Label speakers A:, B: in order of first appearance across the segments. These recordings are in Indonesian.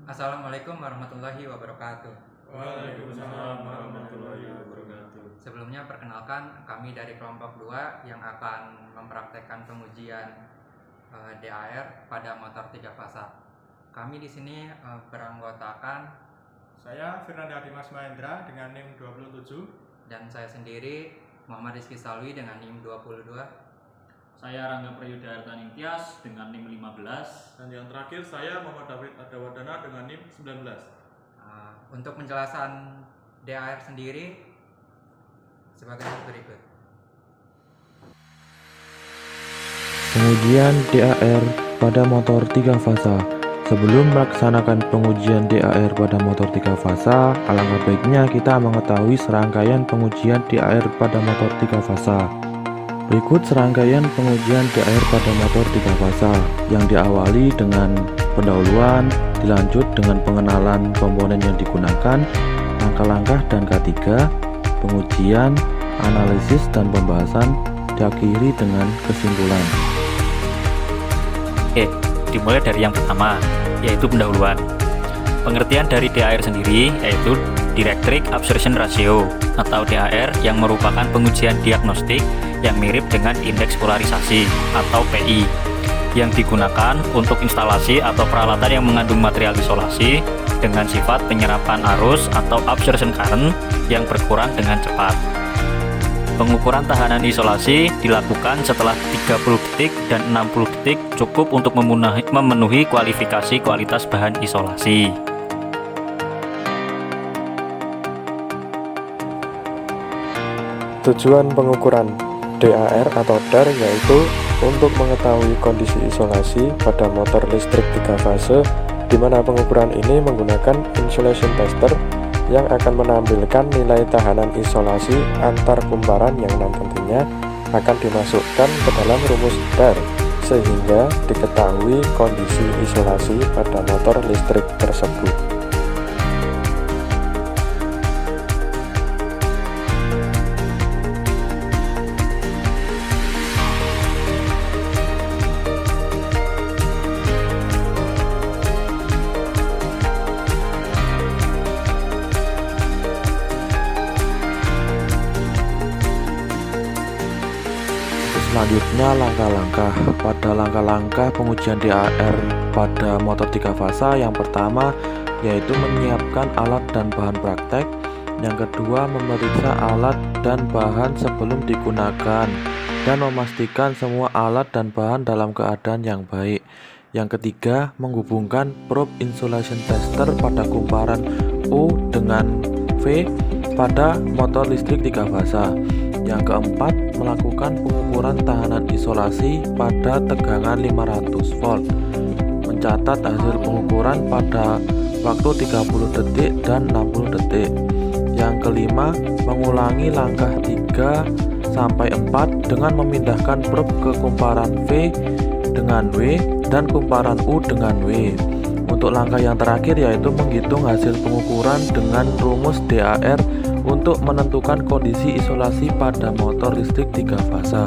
A: Assalamualaikum warahmatullahi wabarakatuh.
B: Waalaikumsalam warahmatullahi wabarakatuh.
A: Sebelumnya perkenalkan kami dari kelompok 2 yang akan mempraktekkan pengujian DAR pada motor 3 fasa. Kami di sini beranggotakan
B: Saya Firnanda Dimas Mahendra dengan NIM 27.
A: dan saya sendiri Muhammad Rizky Salwi dengan NIM 22.
C: Saya Rangga Prayudha Artani Tias dengan NIM 15.
D: Dan yang terakhir saya Muhammad David Adawadana dengan NIM 19.
A: Untuk penjelasan DAR sendiri sebagai berikut.
E: Pengujian DAR pada motor 3 fasa. Sebelum melaksanakan pengujian DAR pada motor 3 fasa, alangkah baiknya kita mengetahui serangkaian pengujian DAR pada motor 3 fasa. Berikut serangkaian pengujian DAR pada motor 3 fasa yang diawali dengan pendahuluan, dilanjut dengan pengenalan komponen yang digunakan, langkah-langkah dan K3, pengujian, analisis dan pembahasan, diakhiri dengan kesimpulan.
C: Dimulai dari yang pertama, yaitu pendahuluan. Pengertian dari DAR sendiri yaitu Dielectric Absorption Ratio atau DAR yang merupakan pengujian diagnostik yang mirip dengan indeks polarisasi atau PI yang digunakan untuk instalasi atau peralatan yang mengandung material isolasi dengan sifat penyerapan arus atau absorption current yang berkurang dengan cepat. Pengukuran tahanan isolasi dilakukan setelah 30 detik dan 60 detik cukup untuk memenuhi kualifikasi kualitas bahan isolasi.
E: Tujuan pengukuran DAR atau DAR yaitu untuk mengetahui kondisi isolasi pada motor listrik 3 fase, di mana pengukuran ini menggunakan insulation tester yang akan menampilkan nilai tahanan isolasi antar kumparan yang nantinya akan dimasukkan ke dalam rumus DAR sehingga diketahui kondisi isolasi pada motor listrik tersebut. Selanjutnya langkah-langkah. Pada langkah-langkah pengujian DAR pada motor 3 fasa, yang pertama yaitu menyiapkan alat dan bahan praktek. Yang kedua memeriksa alat dan bahan sebelum digunakan dan memastikan semua alat dan bahan dalam keadaan yang baik. Yang ketiga menghubungkan probe insulation tester pada kumparan U dengan V pada motor listrik 3 fasa. Yang keempat, melakukan pengukuran tahanan isolasi pada tegangan 500 volt. Mencatat hasil pengukuran pada waktu 30 detik dan 60 detik. Yang kelima, mengulangi langkah 3 sampai 4 dengan memindahkan probe ke kumparan V dengan W dan kumparan U dengan W. Untuk langkah yang terakhir yaitu menghitung hasil pengukuran dengan rumus DAR untuk menentukan kondisi isolasi pada motor listrik 3 fasa.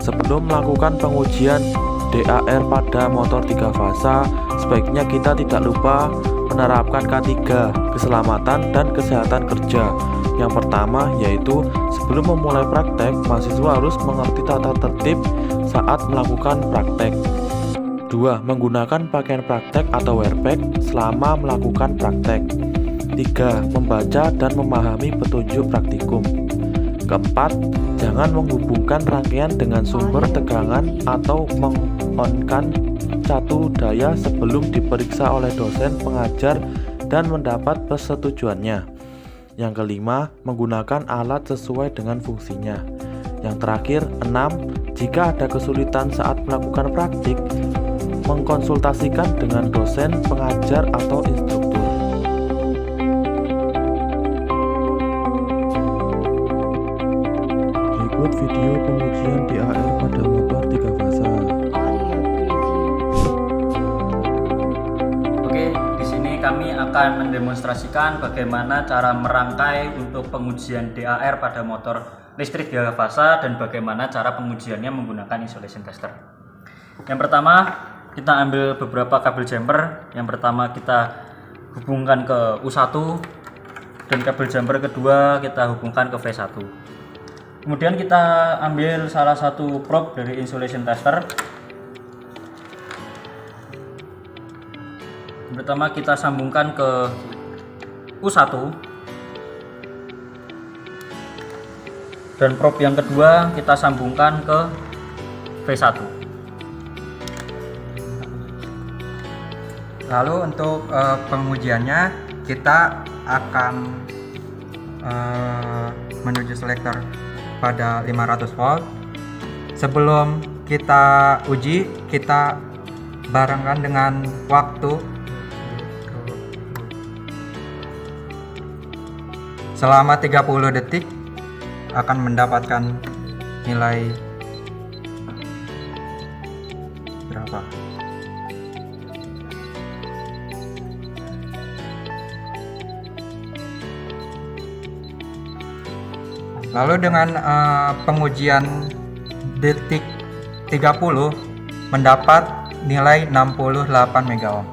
E: Sebelum melakukan pengujian DAR pada motor 3 fasa, sebaiknya kita tidak lupa menerapkan K3, keselamatan dan kesehatan kerja. Yang pertama yaitu sebelum memulai praktek, mahasiswa harus mengerti tata tertib saat melakukan praktek. 2. Menggunakan pakaian praktek atau wearpack selama melakukan praktek. 3. Membaca dan memahami petunjuk praktikum. Keempat, jangan menghubungkan rangkaian dengan sumber tegangan atau meng-on-kan catu daya sebelum diperiksa oleh dosen pengajar dan mendapat persetujuannya. Yang kelima, menggunakan alat sesuai dengan fungsinya. Yang terakhir, 6. Jika ada kesulitan saat melakukan praktik, mengkonsultasikan dengan dosen, pengajar, atau instruktur. Berikut video pengujian DAR pada motor 3 fasa.
C: Oke, di sini kami akan mendemonstrasikan bagaimana cara merangkai untuk pengujian DAR pada motor listrik 3 fasa dan bagaimana cara pengujiannya menggunakan insulation tester. Yang pertama, kita ambil beberapa kabel jumper. Yang pertama kita hubungkan ke U1 dan kabel jumper kedua kita hubungkan ke V1. Kemudian kita ambil salah satu probe dari insulation tester. Yang pertama kita sambungkan ke U1 dan probe yang kedua kita sambungkan ke V1.
A: Lalu untuk pengujiannya kita akan menuju selektor pada 500 volt. Sebelum kita uji, kita barengkan dengan waktu selama 30 detik akan mendapatkan nilai berapa? Lalu dengan pengujian detik 30 mendapat nilai 68 megaohm.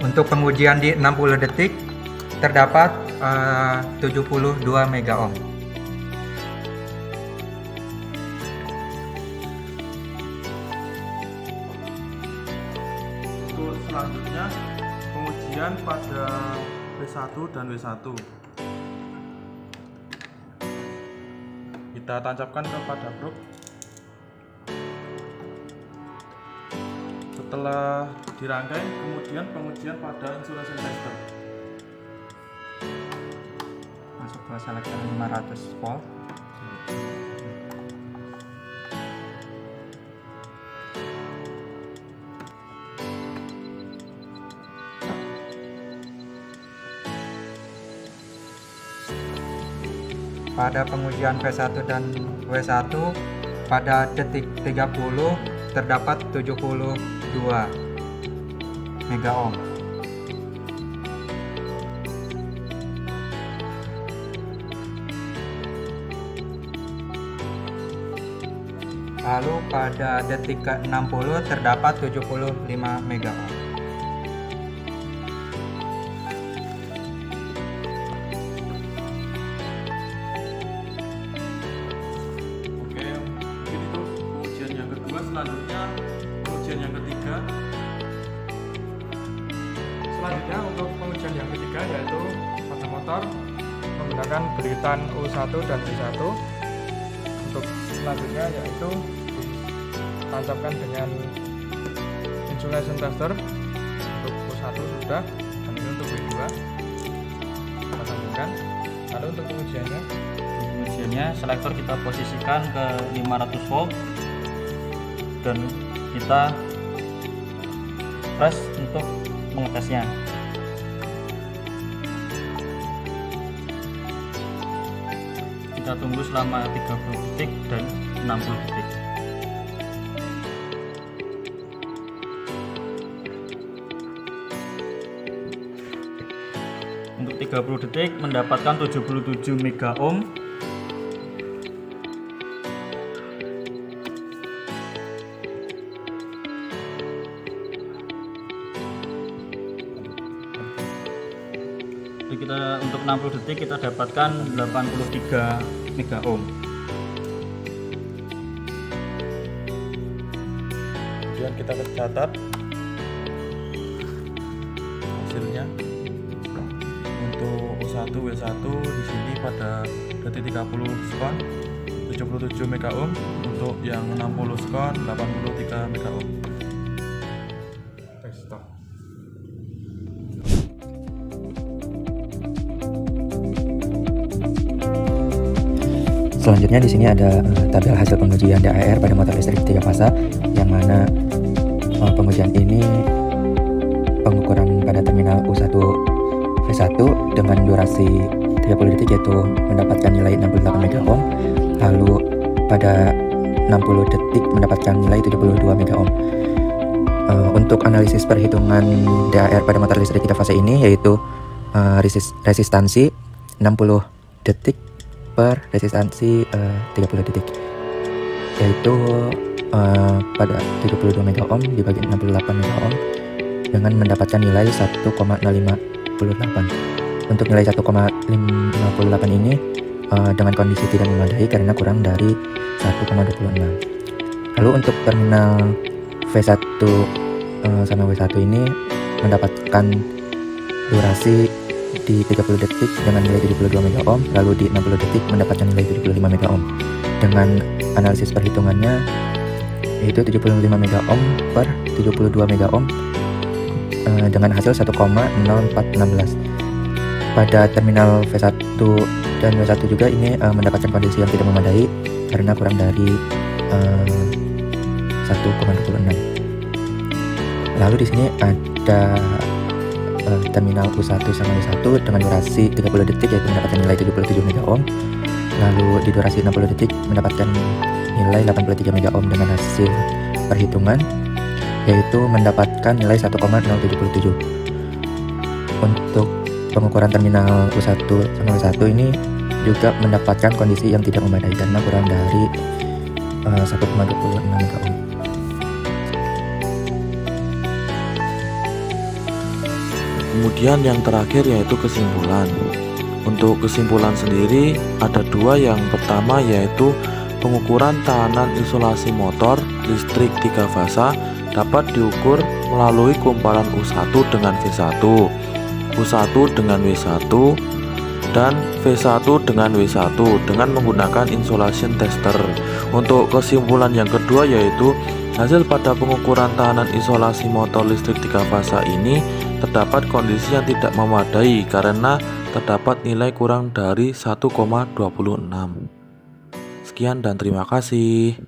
A: Untuk pengujian di 60 detik terdapat 72 mega ohm.
D: Untuk selanjutnya pengujian pada V1 dan W1. Kita tancapkan kepada probe. Setelah dirangkai, kemudian pengujian pada insulation tester.
A: Masuk ke selektor 500 volt. Pada pengujian V1 dan W1 pada detik 30 terdapat 72 mega ohm. Lalu pada detik ke-60 terdapat 75 mega ohm.
D: Oke, mungkin itu pengujian yang kedua. Selanjutnya pengujian yang ketiga.
B: Selanjutnya untuk pengujian yang ketiga yaitu pada motor menggunakan beritan U1 dan V1. Untuk selanjutnya yaitu ditancapkan dengan insulation tester. Untuk U1 sudah, dan ini untuk V2 kita sambungkan. Lalu untuk pengujiannya
C: Pengujiannya selektor kita posisikan ke 500 volt dan kita press untuk mengetesnya. Kita tunggu selama 30 detik dan 60 detik. Untuk 30 detik mendapatkan 77 mega ohm. Jadi kita untuk 60 detik kita dapatkan 83 mega ohm.
D: Kemudian kita catat hasilnya. Untuk U1 W1 di sini pada detik 30 sekon 77 mega ohm, untuk yang 60 sekon 83 mega ohm.
B: stop.
F: Selanjutnya di sini ada tabel hasil pengujian DAR pada motor listrik 3 fasa, yang mana pengujian ini pengukuran pada terminal U1 V1 dengan durasi 30 detik yaitu mendapatkan nilai 68 MΩ, lalu pada 60 detik mendapatkan nilai 72 MΩ. Untuk analisis perhitungan DAR pada motor listrik 3 fase ini yaitu resistansi 60 detik per resistansi 30 detik, yaitu pada 72 MΩ dibagi 68 MΩ dengan mendapatkan nilai 1,058. Untuk nilai 1,58 ini dengan kondisi tidak memadai karena kurang dari 1,26. Lalu untuk terminal V1 sama W1 ini mendapatkan durasi di 30 detik dengan nilai 72 MΩ, lalu di 60 detik mendapatkan nilai 75 MΩ. Dengan analisis perhitungannya yaitu 75 MΩ per 72 MΩ dengan hasil 1,0416. Pada terminal V1 dan W1 juga ini mendapatkan kondisi yang tidak memadai karena kurang dari 1,26. Lalu di sini ada terminal U1 sama W1 dengan durasi 30 detik yaitu mendapatkan nilai 77 MΩ. Lalu di durasi 60 detik mendapatkan nilai 83 MΩ dengan hasil perhitungan yaitu mendapatkan nilai 1,077. Untuk pengukuran terminal U1 sama W1 ini juga mendapatkan kondisi yang tidak memadai karena kurang dari 1,26 MΩ.
E: Kemudian yang terakhir yaitu kesimpulan. Untuk kesimpulan sendiri ada dua. Yang pertama yaitu pengukuran tahanan isolasi motor listrik 3 fasa dapat diukur melalui kumparan U1 dengan V1, U1 dengan W1, dan V1 dengan W1 dengan menggunakan insulation tester. Untuk kesimpulan yang kedua yaitu hasil pada pengukuran tahanan isolasi motor listrik 3 fasa ini terdapat kondisi yang tidak memadai karena terdapat nilai kurang dari 1,26. Sekian dan terima kasih.